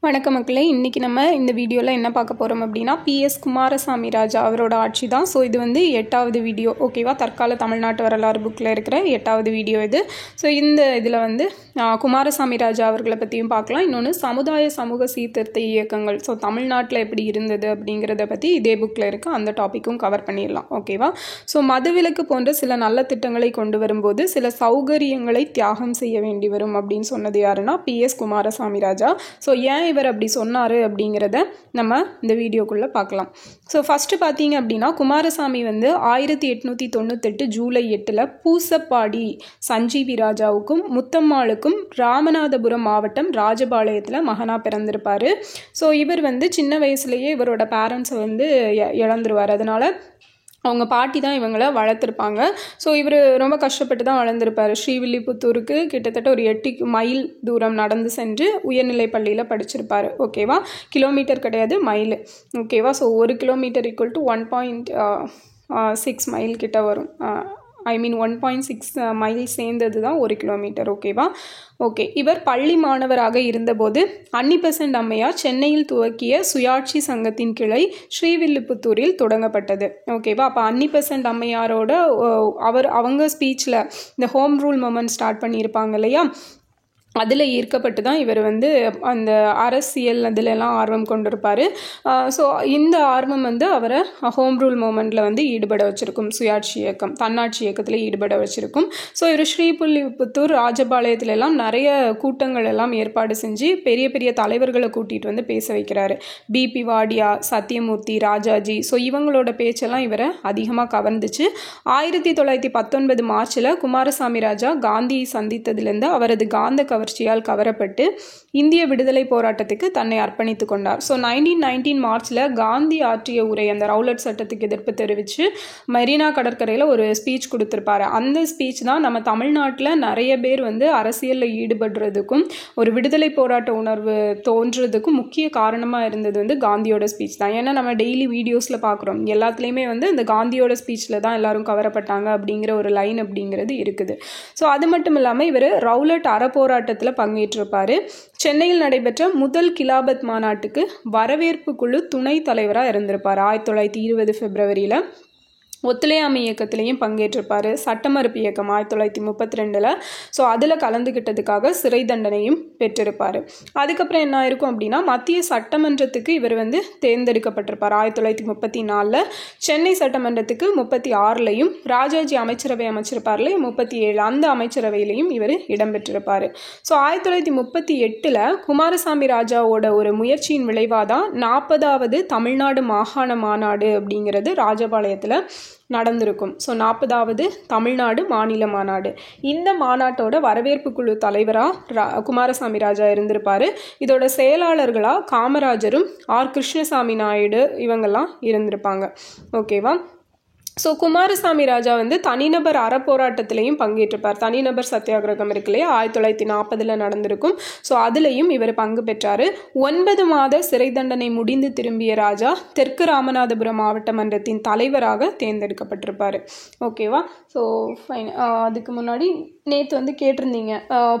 வணக்கம் மக்களே, இன்றைக்கி நம்ம இந்த வீடியோவில் என்ன பார்க்க போகிறோம் அப்படின்னா PS குமாரசாமி ராஜா அவரோட ஆட்சி தான். ஸோ இது வந்து 8வது வீடியோ, ஓகேவா? தற்கால தமிழ்நாட்டு வரலாறு புக்கில் இருக்கிற 8வது வீடியோ இது. ஸோ இந்த இதில் வந்து குமாரசாமி ராஜா அவர்களை பற்றியும் பார்க்கலாம். இன்னொன்று சமூக சீர்திருத்த இயக்கங்கள், ஸோ தமிழ்நாட்டில் எப்படி இருந்தது அப்படிங்கிறத பற்றி இதே புக்கில் இருக்குது, அந்த டாப்பிக்கும் கவர் பண்ணிடலாம், ஓகேவா? ஸோ மதுவிலக்கு போன்ற சில நல்ல திட்டங்களை கொண்டு வரும்போது சில சௌகரியங்களை தியாகம் செய்ய வேண்டி வரும் அப்படின்னு சொன்னது யாருன்னா PS குமாரசாமி ராஜா. ஸோ ஏன் இவர் அப்படி சொன்னார் அப்படிங்கிறத நம்ம இந்த வீடியோக்குள்ளே பார்க்கலாம். ஸோ ஃபஸ்ட்டு பார்த்தீங்க அப்படின்னா, குமாரசாமி வந்து 1898 ஜூலை 8 பூசப்பாடி சஞ்சீவி ராஜாவுக்கும் முத்தம்மாளுக்கும் ராமநாதபுரம் மாவட்டம் ராஜபாளையத்தில் மகனாக பிறந்திருப்பார். ஸோ இவர் வந்து சின்ன வயசுலேயே இவரோட பேரண்ட்ஸை வந்து இழந்துருவார். அதனால் அவங்க பாட்டி தான் இவங்களை வளர்த்துருப்பாங்க. ஸோ இவர் ரொம்ப கஷ்டப்பட்டு தான் வளர்ந்துருப்பார். ஸ்ரீவில்லிபுத்தூருக்கு கிட்டத்தட்ட ஒரு 8 மைல் தூரம் நடந்து சென்று உயர்நிலை பள்ளியில் படிச்சிருப்பார், ஓகேவா? கிலோமீட்டர் கிடையாது, மைல், ஓகேவா? So 1 kilometre equal to 1.6 mile கிட்ட வரும். 1.6 மைல் சேர்ந்தது தான் 1 கிலோமீட்டர், ஓகேவா? ஓகே, இவர் பள்ளி மாணவராக இருந்தபோது அன்னிபெசன்ட் அம்மையார் சென்னையில் துவக்கிய சுயாட்சி சங்கத்தின் கிளை ஸ்ரீவில்லிபுத்தூரில் தொடங்கப்பட்டது, ஓகேவா? அப்போ அன்னிபெசன்ட் அம்மையாரோட அவங்க ஸ்பீச்சில் இந்த ஹோம் ரூல் மூமெண்ட் ஸ்டார்ட் பண்ணியிருப்பாங்க இல்லையா, அதில் ஈர்க்கப்பட்டு தான் இவர் வந்து அந்த அரசியல் அதிலெல்லாம் ஆர்வம் கொண்டிருப்பார். ஸோ இந்த ஆர்வம் வந்து அவரை ஹோம் ரூல் மூமெண்ட்டில் வந்து ஈடுபட வச்சுருக்கும், சுயாட்சி இயக்கம், தன்னாட்சி இயக்கத்தில் ஈடுபட வச்சுருக்கும். ஸோ இவர் ஸ்ரீவில்லிபுத்தூர் ராஜபாளையத்துலலாம் நிறைய கூட்டங்கள் எல்லாம் ஏற்பாடு செஞ்சு பெரிய பெரிய தலைவர்களை கூட்டிகிட்டு வந்து பேச வைக்கிறாரு. BP வாடியா, சத்தியமூர்த்தி, ராஜாஜி, ஸோ இவங்களோட பேச்செல்லாம் இவரை அதிகமாக கவர்ந்துச்சு. 1919 மார்ச்சில் குமாரசாமி ராஜா காந்தியை சந்தித்ததிலிருந்து அவரது காந்த கவர்ச்சியால் கவரப்பட்டு இந்திய விடுதலை போராட்டத்துக்கு தன்னை அர்ப்பணித்து கொண்டார். ஸோ 1919 மார்ச்சில் காந்தி ஆற்றிய உரை, அந்த ரவுலட் சட்டத்துக்கு எதிர்ப்பு தெரிவித்து மெரினா கடற்கரையில் ஒரு ஸ்பீச் கொடுத்துருப்பாரு. அந்த ஸ்பீச் தான் நம்ம தமிழ்நாட்டில் நிறைய பேர் வந்து அரசியலில் ஈடுபடுறதுக்கும் ஒரு விடுதலை போராட்ட உணர்வு தோன்றதுக்கும் முக்கிய காரணமாக இருந்தது வந்து காந்தியோட ஸ்பீச் தான். ஏன்னா நம்ம டெய்லி வீடியோஸில் பார்க்குறோம், எல்லாத்துலேயுமே வந்து இந்த காந்தியோட ஸ்பீச்சில் தான் எல்லாரும் கவரப்பட்டாங்க அப்படிங்கிற ஒரு லைன் அப்படிங்கிறது இருக்குது. ஸோ அது மட்டும் இல்லாமல் இவர் ரவுலட் அறப்போராட்டத்தில் பங்கேற்றிருப்பார். சென்னையில் நடைபெற்ற முதல் கிலாபத் மாநாட்டுக்கு வரவேற்பு குழு துணை தலைவராக இருந்திருப்பார் 1920 பிப்ரவரியில். ஒத்துழையாமை இயக்கத்திலையும் பங்கேற்றிருப்பார். சட்டமறுப்பு இயக்கம் 1932. ஸோ அதில் கலந்துக்கிட்டதுக்காக சிறை தண்டனையும் பெற்றிருப்பார். அதுக்கப்புறம் என்ன ஆயிருக்கும் அப்படின்னா, மத்திய சட்டமன்றத்துக்கு இவர் வந்து தேர்ந்தெடுக்கப்பட்டிருப்பார் 1934. சென்னை சட்டமன்றத்துக்கு 36லையும், ராஜாஜி அமைச்சரவை அமைச்சிருப்பார்ல 37, அந்த அமைச்சரவையிலையும் இவர் இடம்பெற்றிருப்பார். ஸோ 1938 குமாரசாமி ராஜாவோட ஒரு முயற்சியின் விளைவாக தான் 40வது தமிழ்நாடு மாகாண மாநாடு அப்படிங்கிறது ராஜபாளையத்தில் நடந்திருக்கும். ஸோ 40வது தமிழ்நாடு மாநில மாநாடு. இந்த மாநாட்டோட வரவேற்பு குழு தலைவராக குமாரசாமி ராஜா இருந்திருப்பார். இதோட செயலாளர்களாக காமராஜரும் கிருஷ்ணசாமி நாயுடு இவங்கெல்லாம் இருந்திருப்பாங்க, ஓகேவா? ஸோ குமாரசாமி ராஜா வந்து தனிநபர் அறப்போராட்டத்திலையும் பங்கேற்றிருப்பார். தனிநபர் சத்தியாகிரகம் இருக்கு இல்லையா, 1940 நடந்திருக்கும். ஸோ அதுலேயும் இவர் பங்கு பெற்றார். 9 மாத சிறை தண்டனை முடிந்து திரும்பிய ராஜா தெற்கு ராமநாதபுரம் மாவட்ட மன்றத்தின் தலைவராக தேர்ந்தெடுக்கப்பட்டிருப்பார், ஓகேவா? So fine. அதுக்கு முன்னாடி நேற்று வந்து கேட்டிருந்தீங்க,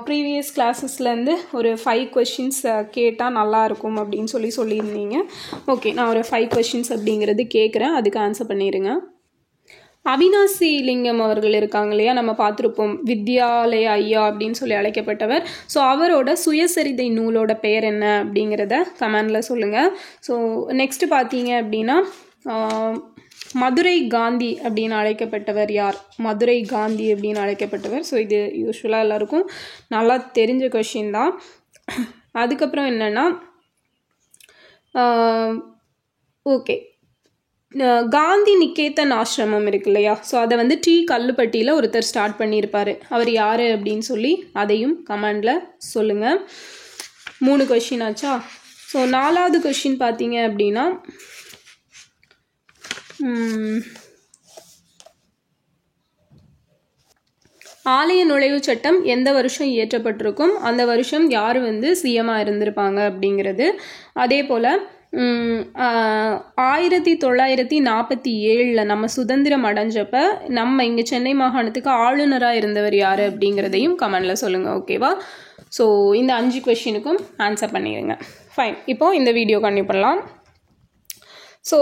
ப்ரீவியஸ் கிளாஸஸ்லேருந்து ஒரு 5 கொஷின்ஸ் கேட்டால் நல்லாயிருக்கும் அப்படின்னு சொல்லியிருந்தீங்க. ஓகே, நான் ஒரு 5 கொஷின்ஸ் அப்படிங்கிறது கேட்குறேன், அதுக்கு ஆன்சர் பண்ணிடுங்க. அவினாசி லிங்கம் அவர்கள் இருக்காங்க இல்லையா, நம்ம பார்த்துருப்போம், வித்யாலய ஐயா அப்படின்னு சொல்லி அழைக்கப்பட்டவர். ஸோ அவரோட சுயசரிதை நூலோட பெயர் என்ன அப்படிங்கிறத கமெண்டில் சொல்லுங்கள். ஸோ நெக்ஸ்ட்டு பார்த்தீங்க அப்படின்னா, மதுரை காந்தி அப்படின்னு அழைக்கப்பட்டவர் யார்? மதுரை காந்தி அப்படின்னு அழைக்கப்பட்டவர். ஸோ இது யூஸ்வலாக எல்லாருக்கும் நல்லா தெரிஞ்ச கொஷின் தான். அதுக்கப்புறம் என்னென்னா, ஓகே, காந்தி நிகேதன் ஆசிரமம் இருக்கு இல்லையா, ஸோ அதை வந்து கல்லுப்பட்டியில் ஒருத்தர் ஸ்டார்ட் பண்ணியிருப்பார். அவர் யார் அப்படின்னு சொல்லி அதையும் கமெண்டில் சொல்லுங்கள். 3 கொஷின் ஆச்சா? ஸோ 4வது கொஷின் பார்த்தீங்க அப்படின்னா, ஆலய நுழைவு சட்டம் எந்த வருஷம் இயற்றப்பட்டிருக்கும், அந்த வருஷம் யார் வந்து சிஎம்மாக இருந்திருப்பாங்க அப்படிங்கிறது. அதே போல் 1947 நம்ம சுதந்திரம் அடைஞ்சப்ப நம்ம இங்கே சென்னை மாகாணத்துக்கு ஆளுநராக இருந்தவர் யார் அப்படிங்கிறதையும் கமெண்டில் சொல்லுங்கள், ஓகேவா? ஸோ இந்த 5 கொஷினுக்கும் ஆன்சர் பண்ணிடுங்க. ஃபைன். இப்போது இந்த வீடியோ கண்டினியூ பண்ணலாம். ஸோ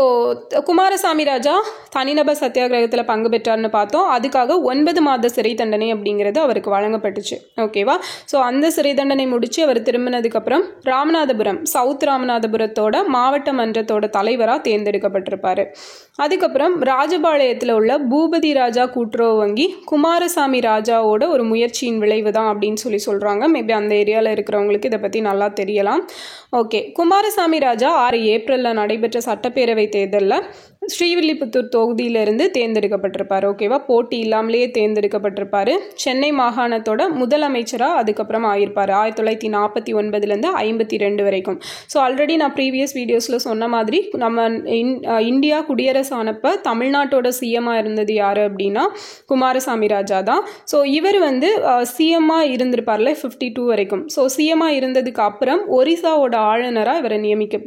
குமாரசாமி ராஜா தனிநபர் சத்தியாகிரகத்தில் பங்கு பெற்றார்னு பார்த்தோம். அதுக்காக 9 மாத சிறை தண்டனை அப்படிங்கிறது அவருக்கு வழங்கப்பட்டுச்சு. ஓகேவா? ஸோ அந்த சிறை தண்டனை முடித்து அவர் திரும்பினதுக்கப்புறம் ராமநாதபுரம், சவுத் ராமநாதபுரத்தோட மாவட்ட மன்றத்தோட தலைவராக தேர்ந்தெடுக்கப்பட்டிருப்பார். அதுக்கப்புறம் ராஜபாளையத்தில் உள்ள பூபதி ராஜா கூட்டுறவு வங்கி குமாரசாமி ராஜாவோட ஒரு முயற்சியின் விளைவு தான் அப்படின்னு சொல்கிறாங்க. மேபி அந்த ஏரியாவில் இருக்கிறவங்களுக்கு இதை பற்றி நல்லா தெரியலாம். ஓகே, குமாரசாமி ராஜா 6 ஏப்ரலில் நடைபெற்ற சட்டப்பேரவை தேர்தலில் ஸ்ரீவில்லிபுத்தூர் தொகுதியிலிருந்து தேர்ந்தெடுக்கப்பட்டிருப்பார். ஓகேவா? போட்டி இல்லாமலேயே தேர்ந்தெடுக்கப்பட்டிருப்பார். சென்னை மாகாணத்தோட முதலமைச்சராக அதுக்கப்புறம் ஆகியிருப்பார் 1949லேருந்து 52 வரைக்கும். ஸோ ஆல்ரெடி நான் ப்ரீவியஸ் வீடியோஸில் சொன்ன மாதிரி நம்ம இந்தியா குடியரசு ஆனப்போ தமிழ்நாட்டோட சிஎம்மாக இருந்தது யார் அப்படின்னா குமாரசாமி ராஜா தான். ஸோ இவர் வந்து சிஎம்மாக இருந்திருப்பார்ல 52 வரைக்கும். ஸோ சிஎம்மாக இருந்ததுக்கு அப்புறம் ஒரிசாவோட ஆளுநராக இவரை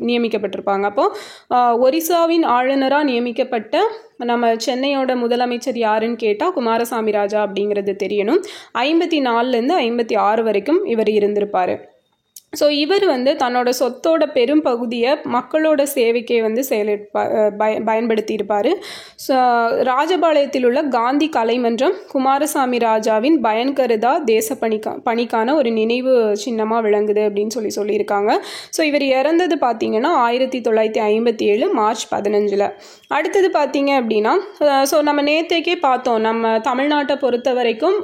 நியமிக்கப்பட்டிருப்பாங்க. அப்போது ஒரிசாவின் ஆளுநராக நியமிக்கப்பட்ட நம்ம சென்னையோட முதலமைச்சர் யாருன்னு கேட்டால் குமாரசாமி ராஜா அப்படிங்கிறது தெரியணும். 54லேருந்து 56 வரைக்கும் இவர் இருந்திருப்பார். ஸோ இவர் வந்து தன்னோட சொத்தோட பெரும் பகுதியை மக்களோட சேவைக்கே வந்து பயன்படுத்தியிருப்பார். ஸோ ராஜபாளையத்தில் உள்ள காந்தி கலைமன்றம் குமாரசாமி ராஜாவின் பயன்கருதா தேச பணிக்கான ஒரு நினைவு சின்னமாக விளங்குது அப்படின்னு சொல்லியிருக்காங்க. ஸோ இவர் இறந்தது பார்த்திங்கன்னா 1957 மார்ச் 15. அடுத்தது பார்த்தீங்க அப்படின்னா ஸோ நம்ம நேற்றைக்கே பார்த்தோம், நம்ம தமிழ்நாட்டை பொறுத்த வரைக்கும்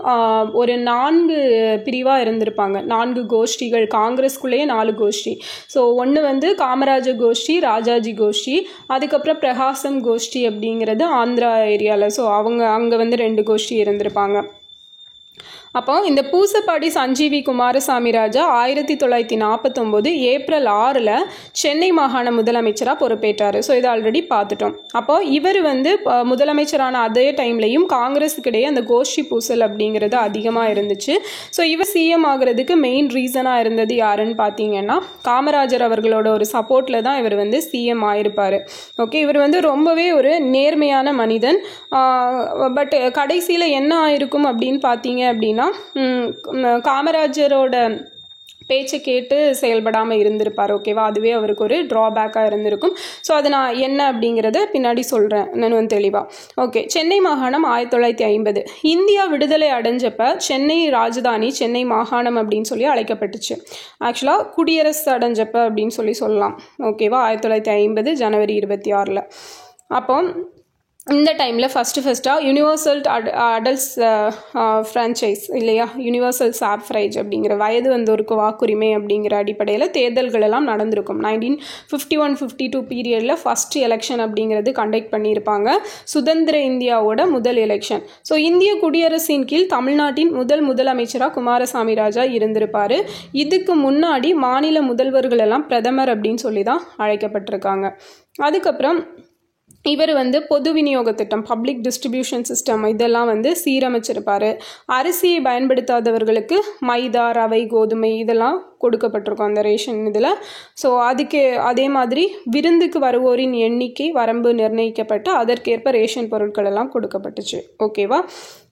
ஒரு 4 பிரிவாக இருந்திருப்பாங்க. 4 கோஷ்டிகள், காங்கிரஸ்குள்ளேயே 4 கோஷ்டி. ஸோ ஒன்று வந்து காமராஜர் கோஷ்டி, ராஜாஜி கோஷ்டி, அதுக்கப்புறம் பிரகாசம் கோஷ்டி அப்படிங்கிறது ஆந்திரா ஏரியாவில். ஸோ அங்கே வந்து 2 கோஷ்டி இருந்திருப்பாங்க. அப்போ இந்த பூசப்பாடி சஞ்சீவி குமாரசாமி ராஜா 1949 ஏப்ரல் 6 சென்னை மாகாண முதலமைச்சராக பொறுப்பேற்றார். ஸோ இதை ஆல்ரெடி பார்த்துட்டோம். அப்போது இவர் வந்து முதலமைச்சரான அதே டைம்லையும் காங்கிரஸுக்கிடையே அந்த கோஷ்டி பூசல் அப்படிங்கிறது அதிகமாக இருந்துச்சு. ஸோ இவர் சிஎம் ஆகிறதுக்கு மெயின் ரீசனாக இருந்தது யாருன்னு பார்த்தீங்கன்னா காமராஜர் அவர்களோட ஒரு சப்போர்ட்டில் தான் இவர் வந்து சிஎம் ஆயிருப்பார். ஓகே, இவர் வந்து ரொம்பவே ஒரு நேர்மையான மனிதன். பட் கடைசியில் என்ன ஆயிருக்கும் அப்படின்னு பார்த்தீங்க அப்படின்னா காமராஜரோட பேச்சை கேட்டு செயல்படாமல் இருந்திருப்பார். ஓகேவா? அதுவே அவருக்கு ஒரு ட்ராபேக்காக இருந்திருக்கும். ஸோ அதை நான் என்ன அப்படிங்கிறத பின்னாடி சொல்கிறேன் நான் தெளிவாக. ஓகே, சென்னை மாகாணம் 1950 இந்தியா விடுதலை அடைஞ்சப்போ சென்னை ராஜதானி சென்னை மாகாணம் அப்படின்னு சொல்லி அழைக்கப்பட்டுச்சு. ஆக்சுவலாக குடியரசு அடைஞ்சப்போ அப்படின்னு சொல்லலாம். ஓகேவா? 1950 ஜனவரி 26. அப்போ இந்த டைமில் ஃபஸ்ட்டாக யூனிவர்சல் அடல்ட்ஸ் ஃப்ரான்ச்சைஸ் இல்லையா, யூனிவர்சல் சாப்ரைஜ் அப்படிங்கிற வயது வந்தோருக்கு வாக்குரிமை அப்படிங்கிற அடிப்படையில் தேர்தல்கள் எல்லாம் நடந்திருக்கும். 1951-52 பீரியடில் ஃபஸ்ட் எலெக்ஷன் அப்படிங்கிறது கண்டக்ட் பண்ணியிருப்பாங்க. சுதந்திர இந்தியாவோட முதல் எலெக்ஷன். ஸோ இந்திய குடியரசின் கீழ் தமிழ்நாட்டின் முதலமைச்சராக குமாரசாமி ராஜா இருந்திருப்பார். இதுக்கு முன்னாடி மாநில முதல்வர்கள் எல்லாம் பிரதமர் அப்படின்னு சொல்லி தான் அழைக்கப்பட்டிருக்காங்க. அதுக்கப்புறம் இவர் வந்து பொது விநியோக திட்டம், பப்ளிக் டிஸ்ட்ரிபியூஷன் சிஸ்டம் இதெல்லாம் வந்து சீரமைச்சிருப்பார். அரிசியை பயன்படுத்தாதவர்களுக்கு மைதா, ரவை, கோதுமை இதெல்லாம் கொடுக்கப்பட்டிருக்கும் அந்த ரேஷன் இதில். ஸோ அதுக்கு அதே மாதிரி விருந்துக்கு வருவோரின் எண்ணிக்கை வரம்பு நிர்ணயிக்கப்பட்டு அதற்கேற்ப ரேஷன் பொருட்கள் எல்லாம் கொடுக்கப்பட்டுச்சு. ஓகேவா?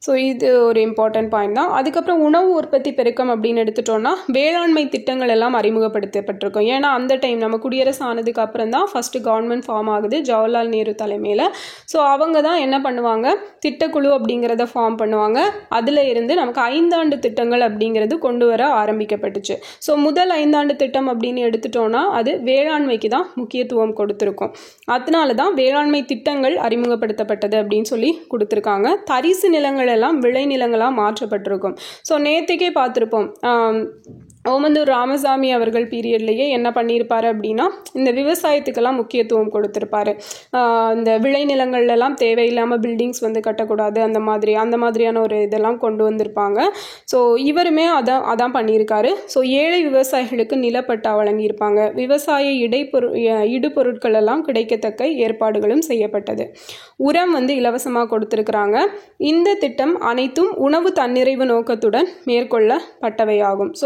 ஸோ இது ஒரு இம்பார்ட்டன்ட் பாயிண்ட் தான். அதுக்கப்புறம் உணவு உற்பத்தி பெருக்கம் அப்படின்னு எடுத்துட்டோம்னா வேளாண்மை திட்டங்கள் எல்லாம் அறிமுகப்படுத்தப்பட்டிருக்கும். ஏன்னா அந்த டைம் நம்ம குடியரசு ஆனதுக்கு அப்புறம் தான் ஃபஸ்ட்டு கவர்மெண்ட் ஃபார்ம் ஆகுது ஜவஹர்லால் நேரு தலைமையில். ஸோ அவங்க தான் என்ன பண்ணுவாங்க, திட்டக்குழு அப்படிங்கிறத ஃபார்ம் பண்ணுவாங்க. அதில் இருந்து நமக்கு 5 ஆண்டு திட்டங்கள் அப்படிங்கிறது கொண்டு வர ஆரம்பிக்கப்பட்டுச்சு. ஸோ முதல் 5 ஆண்டு திட்டம் அப்படின்னு எடுத்துட்டோம்னா அது வேளாண்மைக்கு தான் முக்கியத்துவம் கொடுத்துருக்கோம். அதனால தான் வேளாண்மை திட்டங்கள் அறிமுகப்படுத்தப்பட்டது அப்படின்னு சொல்லி கொடுத்துருக்காங்க. தரிசு நிலங்கள் எல்லாம் விளைநிலங்களாக மாற்றப்பட்டிருக்கும். ஸோ நேற்றுக்கே பார்த்துருப்போம், ஓமந்தூர் ராமசாமி அவர்கள் பீரியட்லேயே என்ன பண்ணியிருப்பார் அப்படின்னா இந்த விவசாயத்துக்கெல்லாம் முக்கியத்துவம் கொடுத்துருப்பாரு. இந்த விளைநிலங்கள்லாம் தேவையில்லாமல் பில்டிங்ஸ் வந்து கட்டக்கூடாது, அந்த மாதிரியான ஒரு இதெல்லாம் கொண்டு வந்திருப்பாங்க. ஸோ இவருமே அதான் பண்ணியிருக்காரு. ஸோ ஏழை விவசாயிகளுக்கு நிலப்பட்டா வழங்கியிருப்பாங்க. விவசாய இடுபொருட்கள் எல்லாம் கிடைக்கத்தக்க ஏற்பாடுகளும் செய்யப்பட்டது. உரம் வந்து இலவசமாக கொடுத்துருக்குறாங்க. இந்த திட்டம் அனைத்தும் உணவு தன்னிறைவு நோக்கத்துடன் மேற்கொள்ளப்பட்டவையாகும். ஸோ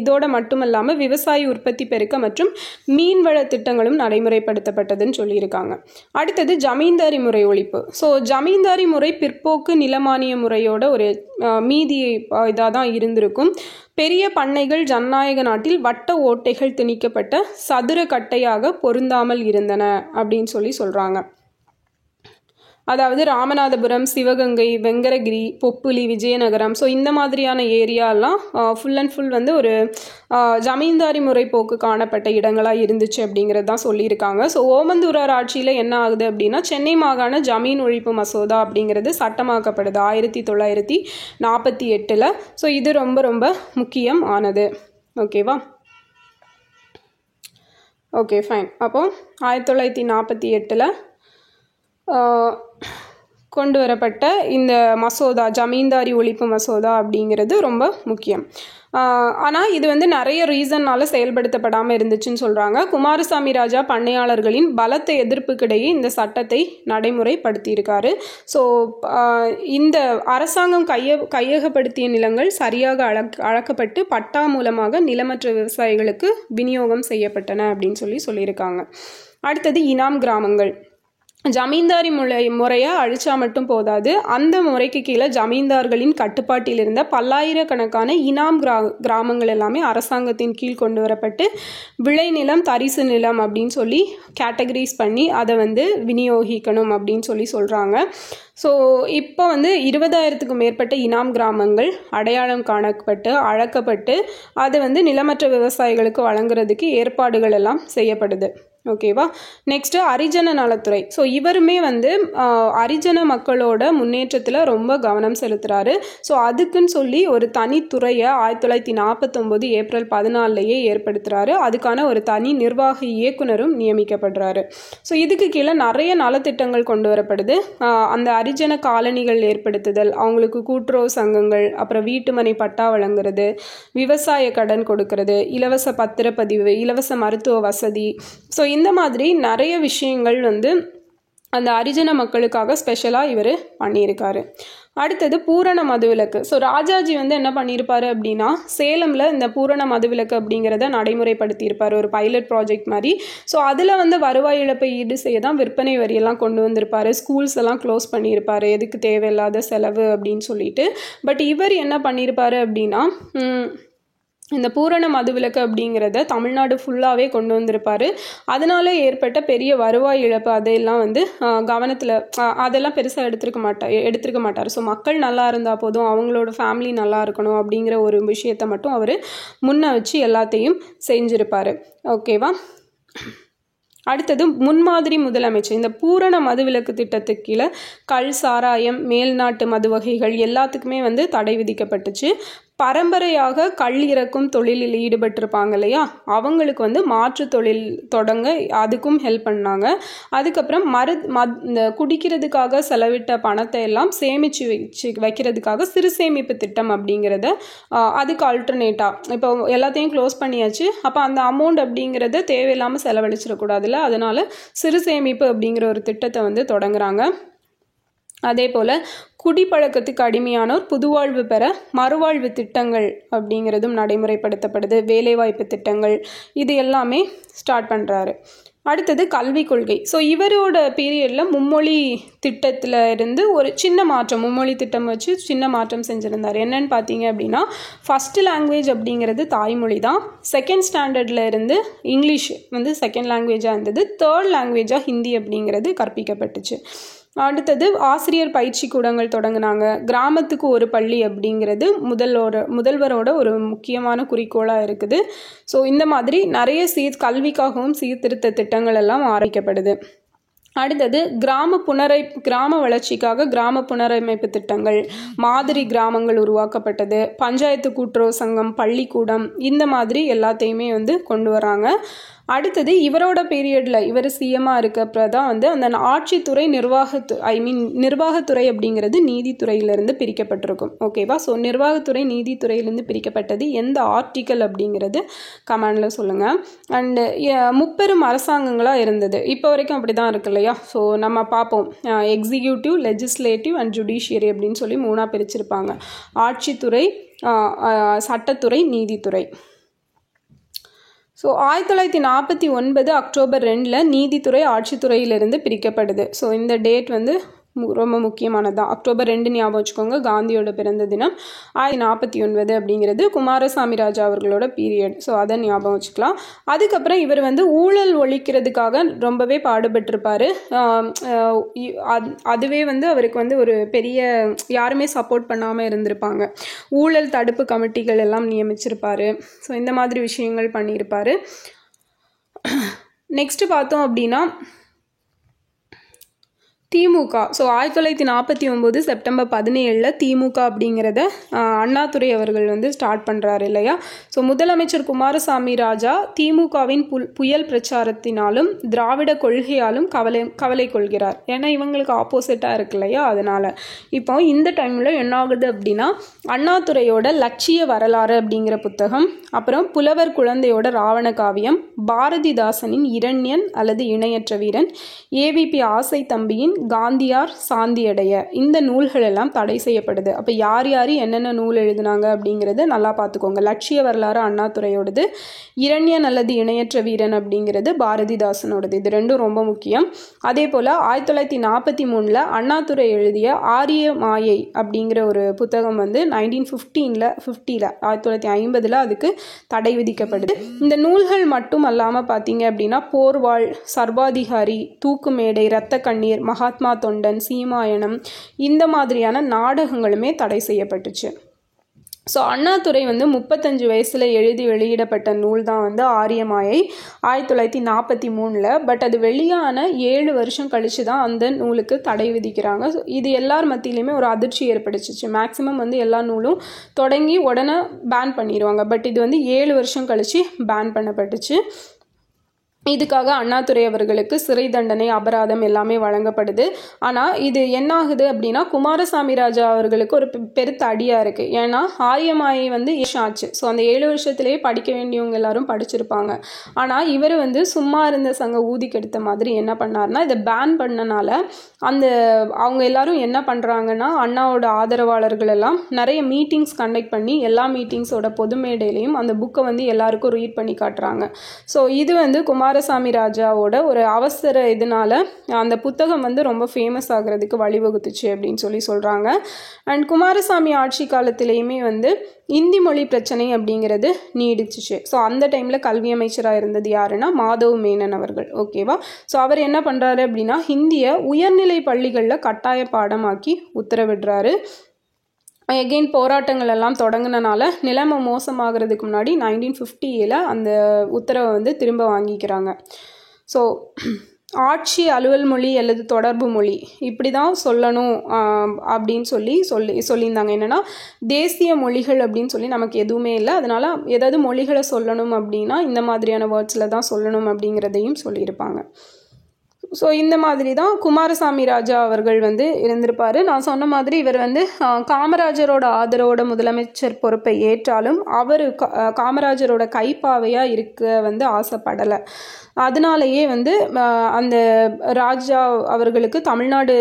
இதோட மட்டும் இல்லாமல் விவசாய உற்பத்தி பெருக்க மற்றும் மீன்வள திட்டங்களும் நடைமுறைப்படுத்தப்பட்டதுன்னு சொல்லியிருக்காங்க. அடுத்தது ஜமீன்தாரி முறை ஒழிப்பு. ஸோ ஜமீன்தாரி முறை பிற்போக்கு நிலமானிய முறையோட ஒரு மீதி இதாக தான் இருந்திருக்கும். பெரிய பண்ணைகள் ஜனநாயக நாட்டில் வட்ட ஓட்டைகள் திணிக்கப்பட்ட சதுர கட்டையாக பொருந்தாமல் இருந்தன அப்படின்னு சொல்கிறாங்க. அதாவது ராமநாதபுரம், சிவகங்கை, வெங்கடகிரி, பொப்புலி, விஜயநகரம், ஸோ இந்த மாதிரியான ஏரியாலாம் ஃபுல் அண்ட் ஃபுல் வந்து ஒரு ஜமீன்தாரி முறை போக்கு காணப்பட்ட இடங்களாக இருந்துச்சு அப்படிங்கிறது தான் சொல்லியிருக்காங்க. ஸோ ஓமந்தூரார் ஆட்சியில் என்ன ஆகுது அப்படின்னா சென்னை மாகாண ஜமீன் ஒழிப்பு மசோதா அப்படிங்கிறது சட்டமாக்கப்படுது 1948. ஸோ இது ரொம்ப ரொம்ப முக்கியம் ஆனது. ஓகேவா? Okay, fine. அப்போது 1948 கொண்டு வரப்பட்ட இந்த மசோதா, ஜமீன்தாரி ஒழிப்பு மசோதா அப்படிங்கிறது ரொம்ப முக்கியம். ஆனால் இது வந்து நிறைய ரீசன்னால் செயல்படுத்தப்படாமல் இருந்துச்சுன்னு சொல்கிறாங்க. குமாரசாமி ராஜா பண்ணையாளர்களின் பலத்த எதிர்ப்புக்கிடையே இந்த சட்டத்தை நடைமுறைப்படுத்தியிருக்காரு. ஸோ இந்த அரசாங்கம் கையகப்படுத்திய நிலங்கள் சரியாக அளக்கப்பட்டு பட்டா மூலமாக நிலமற்ற விவசாயிகளுக்கு விநியோகம் செய்யப்பட்டன அப்படின்னு சொல்லியிருக்காங்க. அடுத்தது இனாம் கிராமங்கள். ஜமீன்தாரி முறையை அழிச்சா மட்டும் போதாது, அந்த முறைக்கு கீழே ஜமீன்தார்களின் கட்டுப்பாட்டில் இருந்த பல்லாயிரக்கணக்கான இனாம் கிராமங்கள் எல்லாமே அரசாங்கத்தின் கீழ் கொண்டு வரப்பட்டு விளைநிலம், தரிசு நிலம் அப்படின்னு சொல்லி கேட்டகரைஸ் பண்ணி அதை வந்து விநியோகிக்கணும் அப்படின்னு சொல்கிறாங்க. ஸோ இப்போ வந்து 20,000க்கும் மேற்பட்ட இனாம் கிராமங்கள் அடையாளம் காணப்பட்டு அளக்கப்பட்டு அது வந்து நிலமற்ற விவசாயிகளுக்கு வழங்குறதுக்கு ஏற்பாடுகள் எல்லாம் செய்யப்படுது. ஓகேவா? நெக்ஸ்ட்டு அரிஜன நலத்துறை. ஸோ இவருமே வந்து அரிஜன மக்களோட முன்னேற்றத்தில் ரொம்ப கவனம் செலுத்துகிறாரு. ஸோ அதுக்குன்னு சொல்லி ஒரு தனித்துறையை 1949 ஏப்ரல் 14 ஏற்படுத்துகிறாரு. அதுக்கான ஒரு தனி நிர்வாக இயக்குனரும் நியமிக்கப்படுறாரு. ஸோ இதுக்கு கீழே நிறைய நலத்திட்டங்கள் கொண்டு வரப்படுது. அந்த அரிஜன காலனிகள் ஏற்படுத்துதல், அவங்களுக்கு கூட்டுறவு சங்கங்கள், அப்புறம் வீட்டுமனை பட்டா வழங்குறது, விவசாய கடன் கொடுக்கறது, இலவச பத்திரப்பதிவு, இலவச மருத்துவ வசதி. ஸோ இந்த மாதிரி நிறைய விஷயங்கள் வந்து அந்த அரிஜன மக்களுக்காக ஸ்பெஷலாக இவர் பண்ணியிருக்காரு. அடுத்தது பூரண மதுவிலக்கு. ஸோ ராஜாஜி வந்து என்ன பண்ணியிருப்பார் அப்படின்னா சேலமில் இந்த பூரண மதுவிலக்கு அப்படிங்கிறத நடைமுறைப்படுத்தியிருப்பார், ஒரு பைலட் ப்ராஜெக்ட் மாதிரி. ஸோ அதில் வந்து வருவாய் இழப்பை ஈடு செய்ய தான் விற்பனை வரியெல்லாம் கொண்டு வந்திருப்பார். ஸ்கூல்ஸ் எல்லாம் க்ளோஸ் பண்ணியிருப்பார், எதுக்கு தேவையில்லாத செலவு அப்படின்னு சொல்லிட்டு. பட் இவர் என்ன பண்ணியிருப்பார் அப்படின்னா இந்த பூரண மதுவிலக்கு அப்படிங்கிறத தமிழ்நாடு ஃபுல்லாகவே கொண்டு வந்திருப்பார். அதனால ஏற்பட்ட பெரிய வருவாய் இழப்பு அதையெல்லாம் வந்து கவனத்தில் அதெல்லாம் பெருசாக எடுத்திருக்க மாட்டார். ஸோ மக்கள் நல்லா இருந்தால் போதும், அவங்களோட ஃபேமிலி நல்லா இருக்கணும் அப்படிங்கிற ஒரு விஷயத்தை மட்டும் அவர் முன்ன வச்சு எல்லாத்தையும் செஞ்சுருப்பார். ஓகேவா? அடுத்தது முன்மாதிரி முதலமைச்சர். இந்த பூரண மதுவிலக்கு திட்டத்துக்கு கீழே கள், சாராயம், மேல்நாட்டு மது வகைகள் எல்லாத்துக்குமே வந்து தடை விதிக்கப்பட்டுச்சு. பரம்பரையாக கள் இறக்கும் தொழிலில் ஈடுபட்டிருப்பாங்க இல்லையா, அவங்களுக்கு வந்து மாற்று தொழில் தொடங்க அதுக்கும் ஹெல்ப் பண்ணாங்க. அதுக்கப்புறம் இந்த குடிக்கிறதுக்காக செலவிட்ட பணத்தை எல்லாம் சேமித்து வைக்கிறதுக்காக சிறு சேமிப்பு திட்டம் அப்படிங்கிறத அதுக்கு ஆல்டர்னேட்டாக இப்போ எல்லாத்தையும் க்ளோஸ் பண்ணியாச்சு, அப்போ அந்த அமௌண்ட் அப்படிங்கிறத தேவையில்லாமல் செலவழிச்சிடக்கூடாதுல்ல, அதனால் சிறு சேமிப்பு அப்படிங்கிற ஒரு திட்டத்தை வந்து தொடங்குறாங்க. அதே போல் குடிப்பழக்கத்துக்கு அடிமையானோர் புதுவாழ்வு பெற மறுவாழ்வு திட்டங்கள் அப்படிங்கிறதும் நடைமுறைப்படுத்தப்படுது. வேலைவாய்ப்பு திட்டங்கள் இது எல்லாமே ஸ்டார்ட் பண்ணுறாரு. அடுத்தது கல்விக் கொள்கை. ஸோ இவரோட பீரியடில் மும்மொழி திட்டத்தில் இருந்து ஒரு சின்ன மாற்றம், மும்மொழி திட்டம் வச்சு சின்ன மாற்றம் செஞ்சுருந்தார். என்னன்னு பார்த்தீங்க அப்படின்னா ஃபஸ்ட்டு லாங்குவேஜ் அப்படிங்கிறது தாய்மொழி தான். செகண்ட் ஸ்டாண்டர்டில் இருந்து இங்கிலீஷ் வந்து செகண்ட் லாங்குவேஜாக இருந்தது. தேர்ட் லாங்குவேஜாக ஹிந்தி அப்படிங்கிறது கற்பிக்கப்பட்டுச்சு. அடுத்தது ஆசிரியர் பயிற்சி கூடங்கள் தொடங்கினாங்க. கிராமத்துக்கு ஒரு பள்ளி அப்படிங்கிறது முதல்வரோட ஒரு முக்கியமான குறிக்கோளாக இருக்குது. ஸோ இந்த மாதிரி நிறைய கல்விக்காகவும் சீர்திருத்த திட்டங்கள் எல்லாம் ஆரம்பிக்கப்படுது. அடுத்தது கிராம வளர்ச்சிக்காக கிராம புனரமைப்பு திட்டங்கள், மாதிரி கிராமங்கள் உருவாக்கப்பட்டது. பஞ்சாயத்து கூட்டுறவு சங்கம், பள்ளிக்கூடம், இந்த மாதிரி எல்லாத்தையுமே வந்து கொண்டு வராங்க. அடுத்தது இவரோட பீரியடில் இவர் சிஎம்மாக இருக்கப்போ தான் வந்து அந்த ஆட்சித்துறை நிர்வாகத்துறை அப்படிங்கிறது நீதித்துறையிலேருந்து பிரிக்கப்பட்டிருக்கும். ஓகேவா? ஸோ நிர்வாகத்துறை நீதித்துறையிலேருந்து பிரிக்கப்பட்டது எந்த ஆர்டிக்கல் அப்படிங்கிறது கமெண்டில் சொல்லுங்கள். அண்டு முப்பெரும் அரசாங்கங்களாக இருந்தது, இப்போ வரைக்கும் அப்படி தான் இருக்கு இல்லையா? ஸோ நம்ம பார்ப்போம், எக்ஸிக்யூட்டிவ், லெஜிஸ்லேட்டிவ் அண்ட் ஜுடிஷியரி அப்படின்னு சொல்லி 3ஆக பிரிச்சிருப்பாங்க. ஆட்சித்துறை, சட்டத்துறை, நீதித்துறை. ஸோ 1949 அக்டோபர் 2 நீதித்துறை ஆட்சித்துறையிலிருந்து பிரிக்கப்படுது. ஸோ இந்த டேட் வந்து ரொம்ப முக்கியமானது தான். அக்டோபர் 2 ஞாபகம் வச்சுக்கோங்க, காந்தியோட பிறந்த தினம். 1949 அப்படிங்கிறது குமாரசாமி ராஜா அவர்களோட பீரியட். ஸோ அதை ஞாபகம் வச்சுக்கலாம். அதுக்கப்புறம் இவர் வந்து ஊழல் ஒழிக்கிறதுக்காக ரொம்பவே பாடுபட்டிருப்பார். அதுவே வந்து அவருக்கு வந்து ஒரு பெரிய யாருமே சப்போர்ட் பண்ணாமல் இருந்திருப்பாங்க. ஊழல் தடுப்பு கமிட்டிகள் எல்லாம் நியமிச்சிருப்பார். ஸோ இந்த மாதிரி விஷயங்கள் பண்ணியிருப்பார். நெக்ஸ்ட்டு பார்த்தோம் அப்படின்னா திமுக. ஸோ 1949 செப்டம்பர் 17 திமுக அப்படிங்கிறத அண்ணாதுரை அவர்கள் வந்து ஸ்டார்ட் பண்ணுறாரு இல்லையா. ஸோ முதலமைச்சர் குமாரசாமி ராஜா திமுகவின் புயல் பிரச்சாரத்தினாலும் திராவிட கொள்கையாலும் கவலை கொள்கிறார். ஏன்னா இவங்களுக்கு ஆப்போசிட்டாக இருக்கு இல்லையா, அதனால். இப்போ இந்த டைமில் என்ன ஆகுது அப்படின்னா அண்ணாதுரையோட லட்சிய வரலாறு அப்படிங்கிற புத்தகம், அப்புறம் புலவர் குழந்தையோட ராவண காவியம், பாரதிதாசனின் இரண்யன் அல்லது இணையற்ற வீரன், ஏவிபி ஆசை தம்பியின் காந்தியார் சாந்தியடைய, இந்த நூல்கள் எல்லாம் தடை செய்யப்படுது. அப்போ யார் யார் என்னென்ன நூல் எழுதினாங்க அப்படிங்கிறது நல்லா பார்த்துக்கோங்க. லட்சிய வரலாறு அண்ணாதுரையோடது, இரண்யன் அல்லது இணையற்ற வீரன் அப்படிங்கிறது பாரதிதாசனோடது. இது ரெண்டும் ரொம்ப முக்கியம். அதே போல் 1943 அண்ணாதுரை எழுதிய ஆரிய மாயை அப்படிங்கிற ஒரு புத்தகம் வந்து 1950 அதுக்கு தடை விதிக்கப்படுது. இந்த நூல்கள் மட்டும் அல்லாமல் பார்த்தீங்க அப்படின்னா போர்வாள், சர்வாதிகாரி, தூக்கு மேடை, இரத்த கண்ணீர், மகாத்மா தொண்டன், சீமாயணம், இந்த மாதிரியான நாடகங்களுமே தடை செய்யப்பட்டுச்சு. ஸோ அண்ணாதுரை வந்து 35 வயசில் எழுதி வெளியிடப்பட்ட நூல் தான் வந்து ஆரியமாயை 1943. பட் அது வெளியான 7 வருஷம் கழித்து தான் அந்த நூலுக்கு தடை விதிக்கிறாங்க. இது எல்லார் மத்தியிலையுமே ஒரு அதிர்ச்சி ஏற்படுச்சிச்சு. மேக்ஸிமம் வந்து எல்லா நூலும் தொடங்கி உடனே பேன் பண்ணிடுவாங்க. பட் இது வந்து 7 வருஷம் கழித்து பேன் பண்ணப்பட்டுச்சு. இதுக்காக அண்ணாதுரை அவர்களுக்கு சிறை தண்டனை, அபராதம் எல்லாமே வழங்கப்படுது. ஆனால் இது என்ன ஆகுது அப்படின்னா குமாரசாமி ராஜா அவர்களுக்கு ஒரு பெருத்த அடியாக இருக்குது. ஏன்னா ஆரியமாயை வந்து ஆச்சு. ஸோ அந்த 7 வருஷத்துலேயே படிக்க வேண்டியவங்க எல்லாரும் படிச்சிருப்பாங்க. ஆனால் இவர் வந்து சும்மா இருந்த சங்க ஊதி கெடுத்த மாதிரி என்ன பண்ணார்னா இதை பேன் பண்ணனால அவங்க எல்லாரும் என்ன பண்ணுறாங்கன்னா அண்ணாவோட ஆதரவாளர்கள் எல்லாம் நிறைய மீட்டிங்ஸ் கண்டக்ட் பண்ணி எல்லா மீட்டிங்ஸோட பொது மேடையிலையும் அந்த புக்கை வந்து எல்லாருக்கும் ரீட் பண்ணி காட்டுறாங்க. ஸோ இது வந்து குமாரசாமி ராஜாவோட ஒரு அவசர இதனால அந்த புத்தகம் வந்து ரொம்ப ஃபேமஸ் ஆகிறதுக்கு வழிவகுத்துச்சு அப்படின்னு சொல்கிறாங்க. அண்ட் குமாரசாமி ஆட்சி காலத்திலையுமே வந்து இந்தி மொழி பிரச்சனை அப்படிங்கிறது நீடிச்சிச்சு. ஸோ அந்த டைமில் கல்வி அமைச்சராக இருந்தது யாருன்னா மாதவ் மேனன் அவர்கள். ஓகேவா. ஸோ அவர் என்ன பண்ணுறாரு அப்படின்னா ஹிந்தியை உயர்நிலை பள்ளிகளில் கட்டாய பாடமாக்கி உத்தரவிடுறாரு. எகெயின் போராட்டங்கள் எல்லாம் தொடங்கினால நிலைமை மோசமாகிறதுக்கு முன்னாடி 1950 அந்த உத்தரவை வந்து திரும்ப வாங்கிக்கிறாங்க. ஸோ ஆட்சி அலுவல் மொழி அல்லது தொடர்பு மொழி இப்படி தான் சொல்லணும் அப்படின்னு சொல்லியிருந்தாங்க. என்னென்னா தேசிய மொழிகள் அப்படின்னு சொல்லி நமக்கு எதுவுமே இல்லை. அதனால் ஏதாவது மொழிகளை சொல்லணும் அப்படின்னா இந்த மாதிரியான வேர்ட்ஸில் தான் சொல்லணும் அப்படிங்கிறதையும் சொல்லியிருப்பாங்க. ஸோ இந்த மாதிரி தான் குமாரசாமி ராஜா அவர்கள் வந்து இருந்திருப்பார். நான் சொன்ன மாதிரி இவர் வந்து காமராஜரோட ஆதரவோட முதலமைச்சர் பொறுப்பை ஏற்றாலும் அவர் காமராஜரோட கைப்பாவையாக இருக்க வந்து ஆசைப்படலை. அதனாலேயே வந்து அந்த ராஜா அவர்களுக்கு தமிழ்நாடு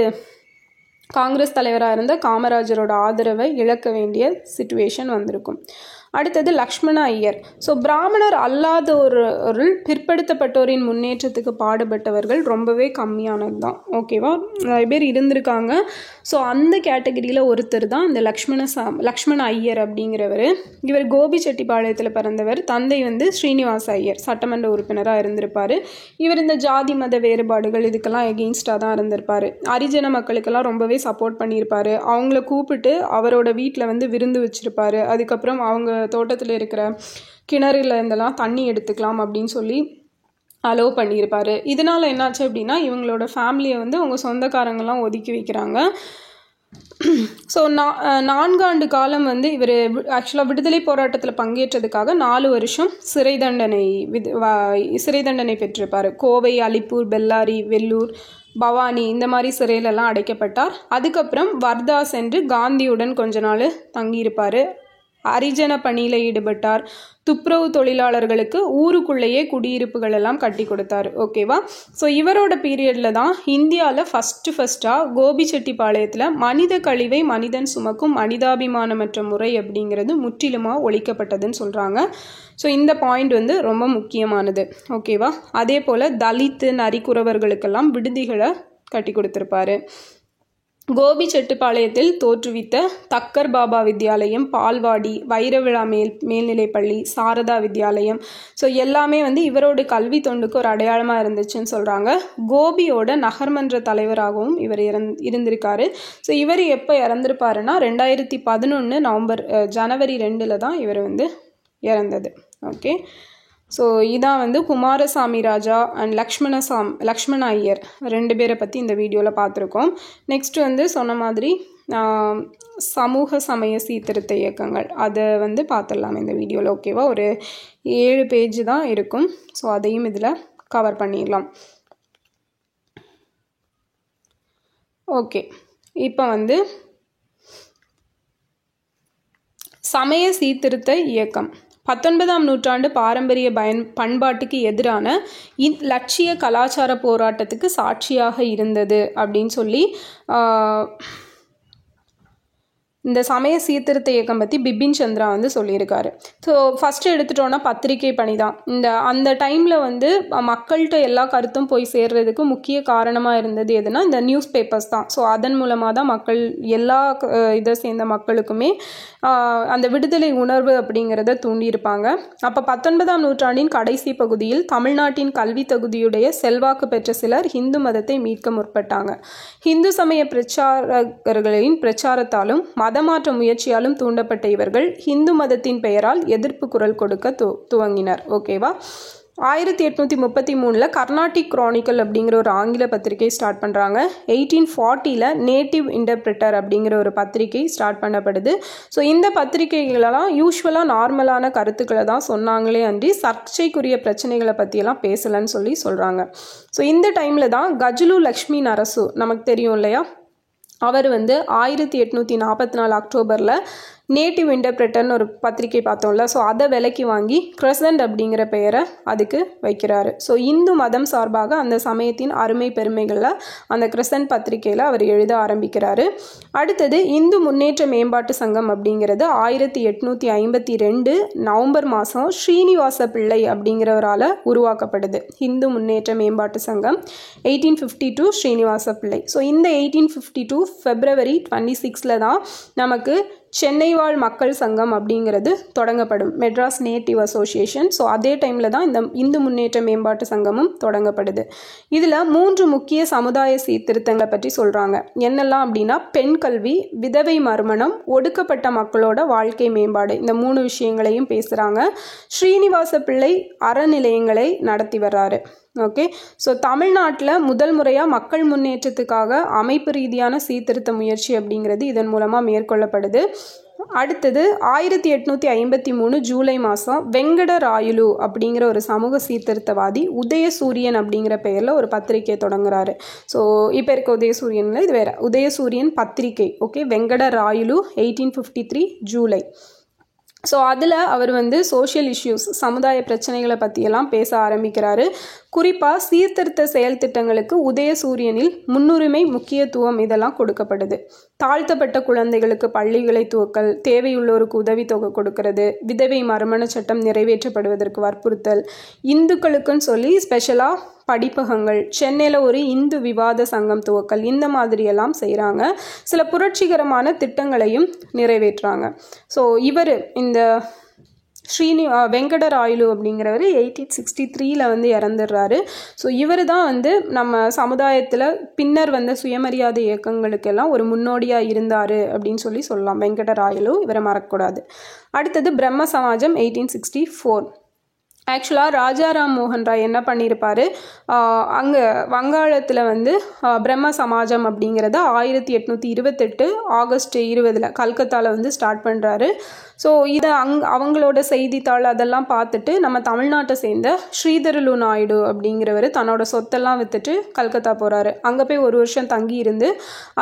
காங்கிரஸ் தலைவராக இருந்த காமராஜரோட ஆதரவை இழக்க வேண்டிய சிச்சுவேஷன் வந்திருக்கும். அடுத்தது லக்ஷ்மண ஐயர். ஸோ பிராமணர் அல்லாதோரில் பிற்படுத்தப்பட்டோரின் முன்னேற்றத்துக்கு பாடுபட்டவர்கள் ரொம்பவே கம்மியானது தான். ஓகேவா. நிறைய பேர் இருந்திருக்காங்க. ஸோ அந்த கேட்டகரியில் ஒருத்தர் தான் இந்த லக்ஷ்மண ஐயர் அப்படிங்கிறவர். இவர் கோபிச்செட்டிப்பாளையத்தில் பிறந்தவர். தந்தை வந்து ஸ்ரீனிவாச ஐயர் சட்டமன்ற உறுப்பினராக இருந்திருப்பார். இவர் இந்த ஜாதி மத வேறுபாடுகள் இதுக்கெல்லாம் எகெயின்ஸ்டாக தான் இருந்திருப்பார். ஹரிஜன மக்களுக்கெல்லாம் ரொம்பவே சப்போர்ட் பண்ணியிருப்பார். அவங்கள கூப்பிட்டு அவரோட வீட்டில் வந்து விருந்து வச்சுருப்பார். அதுக்கப்புறம் அவங்க தோட்டத்தில் இருக்கிற கிணறுல இருந்தெல்லாம் தண்ணி எடுத்துக்கலாம் அப்படின்னு சொல்லி அலோவ் பண்ணியிருப்பார். இதனால் என்னாச்சு அப்படின்னா இவங்களோட ஃபேமிலியை வந்து அவங்க சொந்தக்காரங்கெல்லாம் ஒதுக்கி வைக்கிறாங்க. ஸோ 4 ஆண்டு காலம் வந்து இவர் ஆக்சுவலாக விடுதலை போராட்டத்தில் பங்கேற்றதுக்காக 4 வருஷம் சிறை தண்டனை பெற்றிருப்பார். கோவை, அலிப்பூர், பெல்லாரி, வெள்ளூர், பவானி இந்த மாதிரி சிறையிலெல்லாம் அடைக்கப்பட்டார். அதுக்கப்புறம் வர்தா சென்று காந்தியுடன் கொஞ்ச நாள் தங்கியிருப்பார். ஹரிஜன பணியில் ஈடுபட்டார். துப்புரவு தொழிலாளர்களுக்கு ஊருக்குள்ளேயே குடியிருப்புகள் எல்லாம் கட்டி கொடுத்தாரு. ஓகேவா? ஸோ இவரோட பீரியடில் தான் இந்தியாவில் ஃபஸ்ட்டாக கோபிச்செட்டிப்பாளையத்தில் மனித கழிவை மனிதன் சுமக்கும் மனிதாபிமானமற்ற முறை அப்படிங்கிறது முற்றிலுமாக ஒழிக்கப்பட்டதுன்னு சொல்கிறாங்க. ஸோ இந்த பாயிண்ட் வந்து ரொம்ப முக்கியமானது. ஓகேவா? அதே போல் தலித்து நரிக்குறவர்களுக்கெல்லாம் விடுதிகளை கட்டி கொடுத்துருப்பாரு. கோபிச்செட்டிப்பாளையத்தில் தோற்றுவித்த தக்கர் பாபா வித்யாலயம், பால்வாடி, வைரவிழா மேல்நிலைப்பள்ளி, சாரதா வித்யாலயம், ஸோ எல்லாமே வந்து இவரோட கல்வி தொண்டுக்கு ஒரு அடையாளமாக இருந்துச்சுன்னு சொல்கிறாங்க. கோபியோட நகர்மன்ற தலைவராகவும் இவர் இருந்திருக்காரு. ஸோ இவர் எப்போ இறந்துருப்பாருன்னா 2011 ஜனவரி 2 தான் இவர் வந்து இறந்தது. ஓகே, ஸோ இதான் வந்து குமாரசாமி ராஜா அண்ட் லக்ஷ்மண ஐயர் 2 பேரை பற்றி இந்த வீடியோவில் பார்த்துருக்கோம். நெக்ஸ்ட் வந்து சொன்ன மாதிரி சமூக சமய சீர்திருத்த இயக்கங்கள் அதை வந்து பார்த்துடலாம் இந்த வீடியோவில். ஓகேவா? ஒரு 7 பேஜ் தான் இருக்கும். ஸோ அதையும் இதில் கவர் பண்ணிடலாம். ஓகே, இப்போ வந்து சமய சீர்திருத்த இயக்கம் 19ஆம் நூற்றாண்டு பாரம்பரிய பண்பாட்டுக்கு எதிரான லட்சிய கலாச்சார போராட்டத்துக்கு சாட்சியாக இருந்தது அப்படின்னு சொல்லி இந்த சமய சீர்திருத்த இயக்கம் பற்றி பிபின் சந்திரா வந்து சொல்லியிருக்காரு. ஸோ ஃபஸ்ட்டு எடுத்துட்டோன்னா பத்திரிகை பணி தான். அந்த டைமில் வந்து மக்கள்கிட்ட எல்லா கருத்தும் போய் சேர்றதுக்கு முக்கிய காரணமாக இருந்தது எதுனா இந்த நியூஸ் பேப்பர்ஸ் தான். ஸோ அதன் மூலமாக தான் மக்கள் எல்லா இதை சேர்ந்த மக்களுக்குமே அந்த விடுதலை உணர்வு அப்படிங்கிறத தூண்டியிருப்பாங்க. அப்போ 19ஆம் நூற்றாண்டின் கடைசி பகுதியில் தமிழ்நாட்டின் கல்வி தகுதியுடைய செல்வாக்கு பெற்ற சிலர் ஹிந்து மதத்தை மீட்க முற்பட்டாங்க. ஹிந்து சமய பிரச்சாரகர்களின் பிரச்சாரத்தாலும் மதமாற்ற முயற்சியாலும் தூண்டப்பட்ட இவர்கள் ஹிந்து மதத்தின் பெயரால் எதிர்ப்பு குரல் கொடுக்க துவங்கினர். ஓகேவா? 1833 கர்நாடிக் குரானிக்கல் அப்படிங்கிற ஒரு ஆங்கில பத்திரிகை ஸ்டார்ட் பண்ணுறாங்க. 1840 நேட்டிவ் இன்டர்பிரிட்டர் அப்படிங்கிற ஒரு பத்திரிகை ஸ்டார்ட் பண்ணப்படுது. ஸோ இந்த பத்திரிகைகளெல்லாம் யூஸ்வலாக நார்மலான கருத்துக்களை தான் சொன்னாங்களே அன்றி சர்ச்சைக்குரிய பிரச்சனைகளை பற்றியெல்லாம் பேசலைன்னு சொல்லி சொல்கிறாங்க. ஸோ இந்த டைமில் தான் கஜுலு லக்ஷ்மி நரசு நமக்கு தெரியும் இல்லையா, அவர் வந்து 1844 அக்டோபரில் நேட்டிவ் இன்டர்பிரிட்டர்னு ஒரு பத்திரிகை பார்த்தோம்ல, ஸோ அதை விலைக்கு வாங்கி கிரசன்ட் அப்படிங்கிற பெயரை அதுக்கு வைக்கிறாரு. ஸோ இந்து மதம் சார்பாக அந்த சமயத்தின் அருமை பெருமைகளில் அந்த கிரசன்ட் பத்திரிகையில் அவர் எழுத ஆரம்பிக்கிறாரு. அடுத்தது இந்து முன்னேற்ற மேம்பாட்டு சங்கம் அப்படிங்கிறது 1852 நவம்பர் மாதம் ஸ்ரீனிவாச பிள்ளை அப்படிங்கிறவரால் உருவாக்கப்படுது. இந்து முன்னேற்ற மேம்பாட்டு சங்கம் 1852 ஸ்ரீனிவாச பிள்ளை. ஸோ இந்த 1852 February 26 தான் நமக்கு சென்னை வாழ் மக்கள் சங்கம் அப்படிங்கிறது தொடங்கப்படும், மெட்ராஸ் நேட்டிவ் அசோசியேஷன். ஸோ அதே டைமில் தான் இந்த இந்து முன்னேற்ற மேம்பாட்டு சங்கமும் தொடங்கப்படுது. இதில் 3 முக்கிய சமுதாய சீர்திருத்தங்களை பற்றி சொல்கிறாங்க. என்னெல்லாம் அப்படின்னா பெண் கல்வி, விதவை மறுமணம், ஒடுக்கப்பட்ட மக்களோட வாழ்க்கை மேம்பாடு, இந்த 3 விஷயங்களையும் பேசுகிறாங்க. ஸ்ரீனிவாச பிள்ளை அறநிலையங்களை நடத்தி வர்றாரு. ஓகே, ஸோ தமிழ்நாட்டில் முதல் முறையாக மக்கள் முன்னேற்றத்துக்காக அமைப்பு ரீதியான சீர்திருத்த முயற்சி அப்படிங்கிறது இதன் மூலமாக மேற்கொள்ளப்படுது. அடுத்தது 1853 ஜூலை மாதம் வெங்கடராயுலு அப்படிங்கிற ஒரு சமூக சீர்திருத்தவாதி உதயசூரியன் அப்படிங்கிற பெயரில் ஒரு பத்திரிகை தொடங்குறாரு. ஸோ இப்போ இருக்க உதயசூரியனில் இது வேறு உதயசூரியன் பத்திரிகை. ஓகே, வெங்கடராயுலு 1853 ஜூலை. ஸோ அதில் அவர் வந்து சோஷியல் இஷ்யூஸ், சமுதாய பிரச்சனைகளை பற்றியெல்லாம் பேச ஆரம்பிக்கிறாரு. குறிப்பாக சீர்திருத்த செயல் திட்டங்களுக்கு உதயசூரியனில் முன்னுரிமை, முக்கியத்துவம் இதெல்லாம் கொடுக்கப்படுது. தாழ்த்தப்பட்ட குழந்தைகளுக்கு பள்ளிகளை துவக்கல், தேவையுள்ளோருக்கு உதவித்தொகை கொடுக்கறது, விதவை மறுமண சட்டம் நிறைவேற்றப்படுவதற்கு வற்புறுத்தல், இந்துக்களுக்குன்னு சொல்லி ஸ்பெஷலாக படிப்பகங்கள், சென்னையில் ஒரு இந்து விவாத சங்கம் துவக்கல், இந்த மாதிரியெல்லாம் செய்கிறாங்க. சில புரட்சிகரமான திட்டங்களையும் நிறைவேற்றுறாங்க. ஸோ இவர் இந்த வெங்கடராயுலு அப்படிங்கிறவர் 1863 வந்து இறந்துடுறாரு. ஸோ இவர் தான் வந்து நம்ம சமுதாயத்தில் பின்னர் வந்த சுயமரியாதை இயக்கங்களுக்கெல்லாம் ஒரு முன்னோடியாக இருந்தார் அப்படின்னு சொல்லலாம். வெங்கடராயுலு, இவரை மறக்கக்கூடாது. அடுத்தது பிரம்ம சமாஜம் 1864. ஆக்சுவலாக ராஜாராம் மோகன் ராய் என்ன பண்ணியிருப்பார், அங்கே வங்காளத்தில் வந்து பிரம்ம சமாஜம் அப்படிங்கிறத 1828 ஆகஸ்ட் 20 கல்கத்தாவில் வந்து ஸ்டார்ட் பண்ணுறாரு. ஸோ இதை அவங்களோட செய்தித்தாள் அதெல்லாம் பார்த்துட்டு நம்ம தமிழ்நாட்டை சேர்ந்த ஸ்ரீதரலு நாயுடு அப்படிங்கிறவர் தன்னோட சொத்தெல்லாம் விற்றுட்டு கல்கத்தா போகிறாரு. அங்கே போய் ஒரு வருஷம் தங்கி இருந்து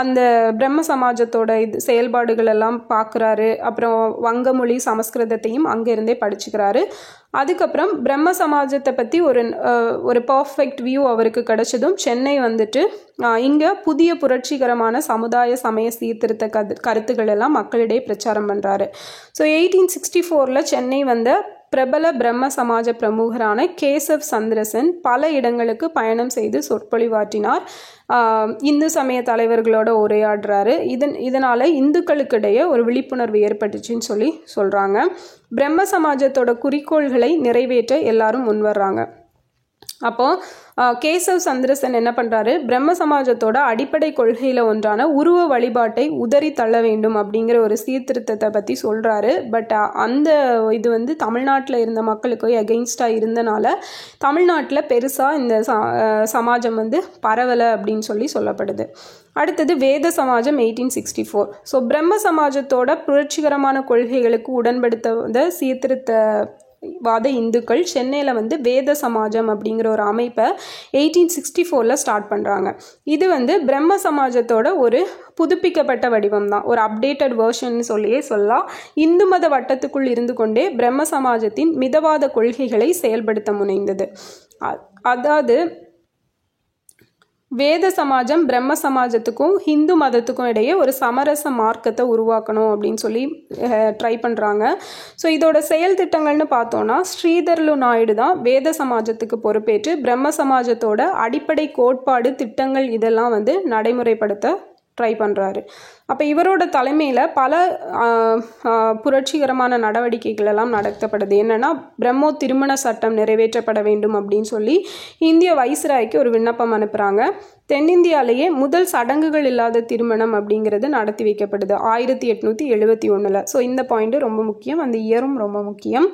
அந்த பிரம்ம சமாஜத்தோட செயல்பாடுகள் எல்லாம் பார்க்குறாரு. அப்புறம் வங்க மொழி சமஸ்கிருதத்தையும் அங்கேருந்தே படிச்சுக்கிறாரு. அதுக்கப்புறம் பிரம்ம சமாஜத்தை பற்றி ஒரு பர்ஃபெக்ட் வியூ அவருக்கு கிடைச்சதும் சென்னை வந்துட்டு இங்கே புதிய புரட்சிகரமான சமுதாய சமய சீர்திருத்த கருத்துக்கள் எல்லாம் மக்களிடையே பிரச்சாரம் பண்ணுறாரு. ஸோ 1864 சென்னை வந்த பிரபல பிரம்ம சமாஜ பிரமுகரான கேசவ் சந்திரசன் பல இடங்களுக்கு பயணம் செய்து சொற்பொழிவாற்றினார். இந்து சமய தலைவர்களோட உரையாடுறாரு. இதனால் இந்துக்களுக்கிடையே ஒரு விழிப்புணர்வு ஏற்பட்டுச்சுன்னு சொல்கிறாங்க. பிரம்ம சமாஜத்தோட குறிக்கோள்களை நிறைவேற்ற எல்லாரும் முன்வர்றாங்க. அப்போது கேசவ் சந்திரசன் என்ன பண்ணுறாரு, பிரம்ம சமாஜத்தோட அடிப்படை கொள்கையில் ஒன்றான உருவ வழிபாட்டை உதறி தள்ள வேண்டும் அப்படிங்கிற ஒரு சீர்திருத்தத்தை பற்றி சொல்கிறாரு. பட் அந்த இது வந்து தமிழ்நாட்டில் இருந்த மக்களுக்கு எகெயின்ஸ்டாக இருந்தனால தமிழ்நாட்டில் பெருசாக இந்த சமாஜம் வந்து பரவலை அப்படின்னு சொல்லப்படுது. அடுத்தது வேத சமாஜம் 1864. ஸோ பிரம்ம சமாஜத்தோட புரட்சிகரமான கொள்கைகளுக்கு உடன்படுத்த சீர்திருத்தவாத இந்துக்கள் சென்னையில் வந்து வேத சமாஜம் அப்படிங்கிற ஒரு அமைப்பை 1864 ஸ்டார்ட் பண்ணுறாங்க. இது வந்து பிரம்ம சமாஜத்தோட ஒரு புதுப்பிக்கப்பட்ட வடிவம் தான், ஒரு அப்டேட்டட் வேர்ஷன் சொல்லலாம். இந்து மத வட்டத்துக்குள் இருந்து கொண்டே பிரம்ம சமாஜத்தின் மிதவாத கொள்கைகளை செயல்படுத்த முனைந்தது. அதாவது வேத சமாஜம் பிரம்ம சமாஜத்துக்கும் ஹிந்து மதத்துக்கும் இடையே ஒரு சமரச மார்க்கத்தை உருவாக்கணும் அப்படின்னு ட்ரை பண்ணுறாங்க. ஸோ இதோட செயல் திட்டங்கள்னு பார்த்தோன்னா ஸ்ரீதரலு நாயுடு தான் வேத சமாஜத்துக்கு பொறுப்பேற்று பிரம்ம சமாஜத்தோட அடிப்படை கோட்பாடு திட்டங்கள் இதெல்லாம் வந்து நடைமுறைப்படுத்த ட்ரை பண்ணுறாரு. அப்போ இவரோட தலைமையில் பல புரட்சிகரமான நடவடிக்கைகள் எல்லாம் நடத்தப்படுது. என்னென்னா பிரம்மோ திருமண சட்டம் நிறைவேற்றப்பட வேண்டும் அப்படின்னு சொல்லி இந்திய வைஸ்ராய்க்கு ஒரு விண்ணப்பம் அனுப்புகிறாங்க. தென்னிந்தியாலேயே முதல் சடங்குகள் இல்லாத திருமணம் அப்படிங்கிறது நடத்தி வைக்கப்படுது 1871. ஸோ இந்த பாயிண்ட்டு ரொம்ப முக்கியம், அந்த இயரும் ரொம்ப முக்கியம்.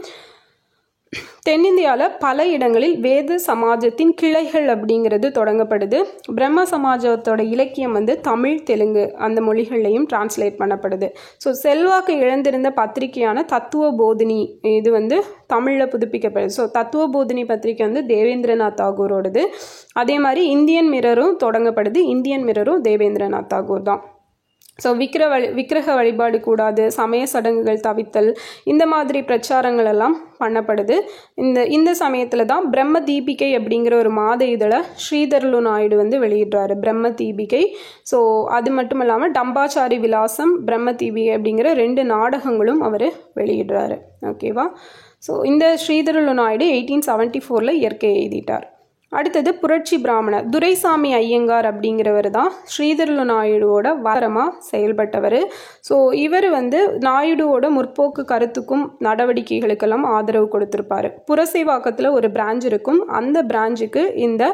தென்னிந்தியாவில் பல இடங்களில் வேத சமாஜத்தின் கிளைகள் அப்படிங்கிறது தொடங்கப்படுது. பிரம்ம சமாஜத்தோட இலக்கியம் வந்து தமிழ், தெலுங்கு அந்த மொழிகள்லையும் டிரான்ஸ்லேட் பண்ணப்படுது. ஸோ செல்வாக்கு இழந்திருந்த பத்திரிகையான தத்துவ போதினி இது வந்து தமிழில் புதுப்பிக்கப்படுது. ஸோ தத்துவ போதினி பத்திரிகை வந்து தேவேந்திரநாத் தாகூரோடது. அதே மாதிரி இந்தியன் மிரரும் தொடங்கப்படுது. இந்தியன் மிரரும் தேவேந்திரநாத் தாகூர் தான். ஸோ விக்கிரக வழிபாடு கூடாது, சமய சடங்குகள் தவித்தல், இந்த மாதிரி பிரச்சாரங்கள் எல்லாம் பண்ணப்படுது. இந்த சமயத்தில் தான் பிரம்ம தீபிகை அப்படிங்கிற ஒரு மாத இதழை ஸ்ரீதரலு நாயுடு வந்து வெளியிடுறாரு, பிரம்ம தீபிகை. ஸோ அது மட்டும் இல்லாமல் டம்பாச்சாரி விலாசம், பிரம்ம தீபிகை அப்படிங்கிற 2 நாடகங்களும் அவர் வெளியிடுறாரு. ஓகேவா? ஸோ இந்த ஸ்ரீதரலு நாயுடு 1874 இயற்கை எழுதிட்டார். அடுத்தது புரட்சி பிராமணர் துரைசாமி ஐயங்கார் அப்படிங்கிறவர் தான் ஸ்ரீதரலு நாயுடுவோட வரமாக செயல்பட்டவர். ஸோ இவர் வந்து நாயுடுவோட முற்போக்கு கருத்துக்கும் நடவடிக்கைகளுக்கெல்லாம் ஆதரவு கொடுத்துருப்பார். புரசைவாக்கத்தில் ஒரு பிரான்ச் இருக்கும், அந்த பிரான்ச்சுக்கு இந்த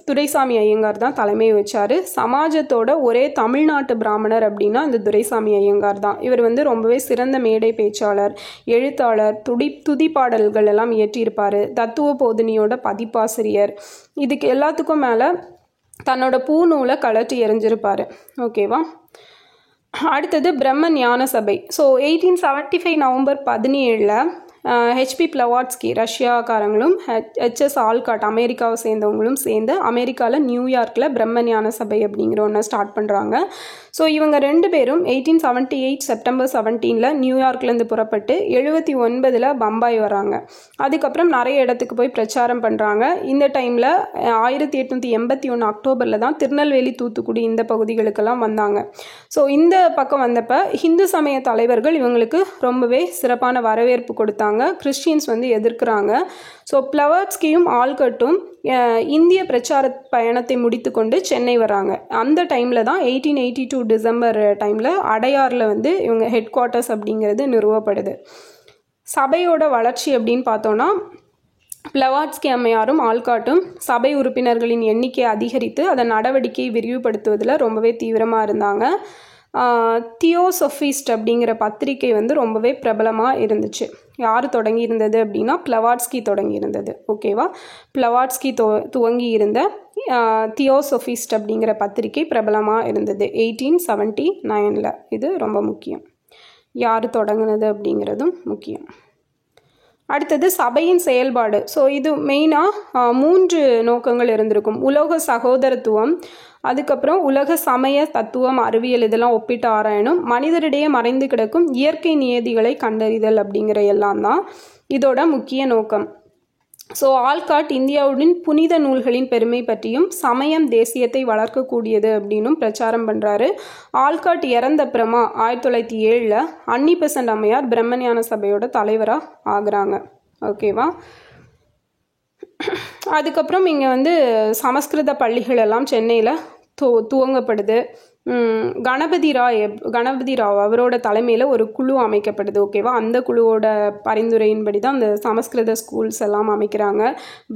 துரைசாமி ஐயங்கார் தான் தலைமை வச்சார். சமாஜத்தோட ஒரே தமிழ்நாட்டு பிராமணர் அப்படின்னா இந்த துரைசாமி ஐயங்கார் தான். இவர் வந்து ரொம்பவே சிறந்த மேடை பேச்சாளர், எழுத்தாளர், துதிப்பாடல்கள் எல்லாம் இயற்றியிருப்பார். தத்துவ போதினியோட பதிப்பாசிரியர். இதுக்கு எல்லாத்துக்கும் மேலே தன்னோட பூநூலை கலட்டி எறிஞ்சிருப்பார். ஓகேவா? அடுத்தது பிரம்ம ஞான சபை. ஸோ 1875 நவம்பர் 17 ஹெச்பி பிளவாட்ஸ்கி ரஷ்யாக்காரங்களும் ஹெச்எஸ் ஆல்காட் அமெரிக்காவை சேர்ந்தவங்களும் சேர்ந்து அமெரிக்காவில் நியூயார்க்கில் பிரம்ம ஞான சபை அப்படிங்கிற ஒன்று ஸ்டார்ட் பண்ணுறாங்க. ஸோ இவங்க 2 பேரும் 1878 செப்டம்பர் 17 நியூயார்க்லேருந்து புறப்பட்டு 79 பம்பாய் வராங்க. அதுக்கப்புறம் நிறைய இடத்துக்கு போய் பிரச்சாரம் பண்ணுறாங்க. இந்த டைமில் 1881 அக்டோபரில் தான் திருநெல்வேலி, தூத்துக்குடி இந்த பகுதிகளுக்கெல்லாம் வந்தாங்க. ஸோ இந்த பக்கம் வந்தப்போ ஹிந்து சமய தலைவர்கள் இவங்களுக்கு ரொம்பவே சிறப்பான வரவேற்பு கொடுத்தாங்க. கிறிஸ்டியன்ஸ் வந்து எதிர்க்கிறாங்க. ஸோ பிளவாட்ஸ்கியும் ஆல்கட்டும் இந்திய பிரச்சார பயணத்தை முடித்து கொண்டு சென்னை வராங்க. அந்த டைமில் தான் 1882 டிசம்பர் டைமில் அடையாரில் வந்து இவங்க ஹெட் குவார்ட்டர்ஸ் அப்படிங்கிறது நிறுவப்படுது. சபையோட வளர்ச்சி அப்படின்னு பார்த்தோன்னா பிளவாட்ஸ்கி அம்மையாரும் ஆல்காட்டும் சபை உறுப்பினர்களின் எண்ணிக்கையை அதிகரித்து அதன் நடவடிக்கையை விரிவுபடுத்துவதில் ரொம்பவே தீவிரமாக இருந்தாங்க. தியோசோஃபிஸ்ட் அப்படிங்கிற பத்திரிகை வந்து ரொம்பவே பிரபலமாக இருந்துச்சு. யார் தொடங்கி இருந்தது அப்படின்னா பிளவாட்ஸ்கி தொடங்கி இருந்தது. ஓகேவா? பிளவாட்ஸ்கி துவங்கி இருந்த தியோசோஃபிஸ்ட் அப்படிங்கிற பத்திரிகை பிரபலமாக இருந்தது 1879. இது ரொம்ப முக்கியம். யார் தொடங்கினது அப்படிங்கிறதும் முக்கியம். அடுத்தது சபையின் செயல்பாடு. ஸோ இது மெயினாக 3 நோக்கங்கள் இருந்திருக்கும். உலக சகோதரத்துவம், அதுக்கப்புறம் உலக சமய தத்துவம், அறிவியல் இதெல்லாம் ஒப்பிட்டு ஆராயணும், மனிதரிடையே மறைந்து கிடக்கும் இயற்கை நியதிகளை கண்டறிதல் அப்படிங்கிற எல்லாம் தான் இதோட முக்கிய நோக்கம். ஸோ ஆல்காட் இந்தியாவுடன் புனித நூல்களின் பெருமை பற்றியும் சமயம் தேசியத்தை வளர்க்கக்கூடியது அப்படின்னும் பிரச்சாரம் பண்ணுறாரு. ஆல்காட் இறந்த அப்புறமா 1907 அன்னி பெசன்ட் அம்மையார் பிரம்மஞான சபையோட தலைவராக ஆகுறாங்க. ஓகேவா. அதுக்கப்புறம் இங்கே வந்து சமஸ்கிருத பள்ளிகள் எல்லாம் சென்னையில் துவங்கப்படுது. கணபதி ராவ் அவரோட தலைமையில் ஒரு குழு அமைக்கப்படுது. ஓகேவா. அந்த குழுவோட பரிந்துரையின்படி தான் அந்த சமஸ்கிருத ஸ்கூல்ஸ் எல்லாம் அமைக்கிறாங்க.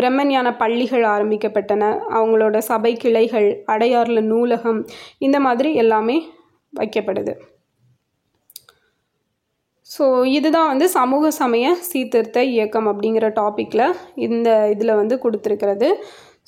பிரம்மஞான பள்ளிகள் ஆரம்பிக்கப்பட்டன. அவங்களோட சபை கிளைகள், அடையாறுல நூலகம், இந்த மாதிரி எல்லாமே வைக்கப்படுது. ஸோ இதுதான் வந்து சமூக சமய சீர்திருத்த இயக்கம் அப்படிங்கிற டாப்பிக்கில் இதில் வந்து கொடுத்துருக்கிறது.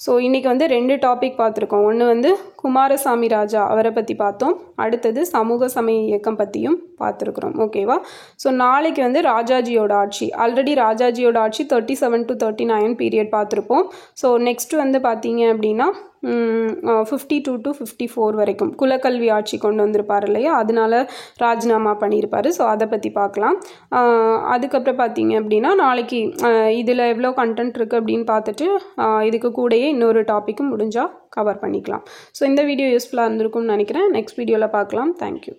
ஸோ இன்றைக்கி வந்து 2 டாபிக் பார்த்துருக்கோம். ஒன்று வந்து குமாரசாமி ராஜா அவரை பற்றி பார்த்தோம். அடுத்தது சமூக சமய இயக்கம் பற்றியும் பார்த்துருக்குறோம். ஓகேவா. ஸோ நாளைக்கு வந்து ராஜாஜியோட ஆட்சி, ஆல்ரெடி ராஜாஜியோட ஆட்சி 37 to 39 பீரியட் பார்த்துருப்போம். ஸோ நெக்ஸ்ட் வந்து பார்த்தீங்க அப்படின்னா 52 to 54 வரைக்கும் குலக்கல்வி ஆட்சி கொண்டு வந்திருப்பார் இல்லையா, அதனால ராஜினாமா பண்ணியிருப்பார். ஸோ அதை பற்றி பார்க்கலாம். அதுக்கப்புறம் பார்த்தீங்க அப்படின்னா நாளைக்கு இதில் எவ்வளோ கண்டென்ட் இருக்குது அப்படின்னு பார்த்துட்டு இதுக்கு கூடயே இன்னொரு டாப்பிக்கும் முடிஞ்சால் கவர் பண்ணிக்கலாம். ஸோ இந்த வீடியோ யூஸ்ஃபுல்லாக இருந்திருக்கும்னு நினைக்கிறேன். நெக்ஸ்ட் வீடியோவில் பார்க்கலாம். தேங்க்யூ.